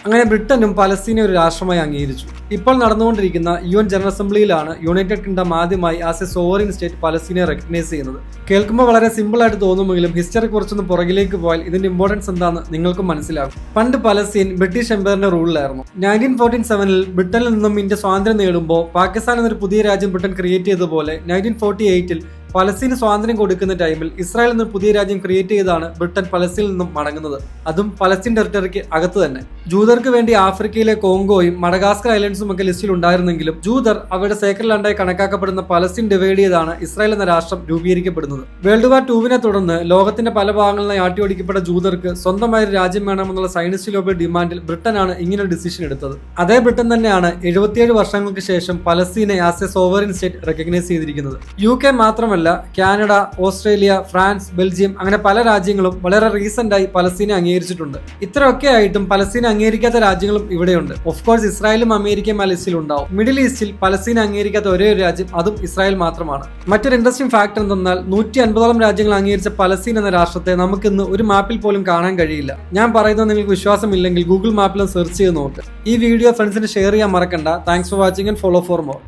അങ്ങനെ ബ്രിട്ടനും പലസ്തീനെ ഒരു രാഷ്ട്രമായി അംഗീകരിച്ചു. ഇപ്പോൾ നടന്നുകൊണ്ടിരിക്കുന്ന UN ജനറൽ അസംബ്ലിയിലാണ് യുണൈറ്റഡ് കിങ്ഡം ആദ്യമായി ആസ് എ സോവറിൻ സ്റ്റേറ്റ് പലസ്തീനെ റെക്കഗ്നൈസ് ചെയ്യുന്നത്. കേൾക്കുമ്പോൾ വളരെ സിമ്പിൾ ആയിട്ട് തോന്നുമെങ്കിലും ഹിസ്റ്ററി കുറച്ചൊന്ന് പുറകിലേക്ക് പോയാൽ ഇതിന്റെ ഇമ്പോർട്ടൻസ് എന്താണെന്ന് നിങ്ങൾക്കും മനസ്സിലാകും. പണ്ട് പലസ്തീൻ ബ്രിട്ടീഷ് എംപയറിന്റെ റൂളിലായിരുന്നു. 1947 ബ്രിട്ടനിൽ നിന്നും ഇന്ത്യ സ്വാതന്ത്ര്യം നേടുമ്പോൾ പാകിസ്ഥാൻ എന്നൊരു പുതിയ രാജ്യം ബ്രിട്ടൻ ക്രിയേറ്റ് ചെയ്തതുപോലെ 1948 പലസ്തീന് സ്വാതന്ത്ര്യം കൊടുക്കുന്ന ടൈമിൽ ഇസ്രായേൽ എന്ന പുതിയ രാജ്യം ക്രിയേറ്റ് ചെയ്താണ് ബ്രിട്ടൻ പലസ്തീനിൽ നിന്നും മടങ്ങുന്നത്. അതും പലസ്തീൻ ടെറിട്ടറിക്ക് അകത്ത് തന്നെ. ജൂതർക്ക് വേണ്ടി ആഫ്രിക്കയിലെ കോങ്കോയും മഡഗാസ്കർ ഐലൻഡ്സും ഒക്കെ ലിസ്റ്റിൽ ഉണ്ടായിരുന്നെങ്കിലും ജൂതർ അവരുടെ സേക്രഡ് ലാൻഡായി കണക്കാക്കപ്പെടുന്ന പലസ്തീൻ ഡിവൈഡ് ചെയ്താണ് ഇസ്രായേൽ എന്ന രാഷ്ട്രം രൂപീകരിക്കപ്പെടുന്നത്. വേൾഡ് വാർ 2 തുടർന്ന് ലോകത്തിന്റെ പല ഭാഗങ്ങളിൽ നിന്നായി ആട്ടിയോടിക്കപ്പെട്ട ജൂതർക്ക് സ്വന്തമായ ഒരു രാജ്യം വേണമെന്നുള്ള സയനിസ്റ്റ് ലോബിയുടെ ഡിമാൻഡിൽ ബ്രിട്ടനാണ് ഇങ്ങനൊരു ഡിസിഷൻ എടുത്തത്. അതേ ബ്രിട്ടൻ തന്നെയാണ് 77 വർഷങ്ങൾക്ക് ശേഷം പലസ്തീനെ as a sovereign state recognise ചെയ്തിരിക്കുന്നത്. UK മാത്രമല്ല, കാനഡ, ഓസ്ട്രേലിയ, ഫ്രാൻസ്, ബെൽജിയം അങ്ങനെ പല രാജ്യങ്ങളും വളരെ റീസെന്റ് ആയി പലസ്തീനെ അംഗീകരിച്ചിട്ടുണ്ട്. ഇത്രയൊക്കെ ആയിട്ടും പലസ്തീനെ അംഗീകരിക്കാത്ത രാജ്യങ്ങളും ഇവിടെയുണ്ട്. ഓഫ് കോഴ്സ് ഇസ്രായേലും അമേരിക്കയും ആ ലിസ്റ്റിൽ ഉണ്ടാവും. മിഡിൽ ഈസ്റ്റിൽ പലസ്തീനെ അംഗീകരിക്കാത്ത ഒരേ ഒരു രാജ്യം അതും ഇസ്രായേൽ മാത്രമാണ്. മറ്റൊരു ഇൻട്രസ്റ്റിംഗ് ഫാക്ടർ എന്തെന്നാൽ 150ഓളം രാജ്യങ്ങൾ അംഗീകരിച്ച പലസ്തീൻ എന്ന രാഷ്ട്രത്തെ നമുക്കിന്ന് ഒരു മാപ്പിൽ പോലും കാണാൻ കഴിയില്ല. ഞാൻ പറയുന്നത് നിങ്ങൾക്ക് വിശ്വാസമില്ലെങ്കിൽ ഗൂഗിൾ മാപ്പിലും സെർച്ച് ചെയ്ത് നോക്ക്. ഈ വീഡിയോ ഫ്രണ്ട്സിന് ഷെയർ ചെയ്യാൻ മറക്കണ്ട. Thanks for watching and follow for more.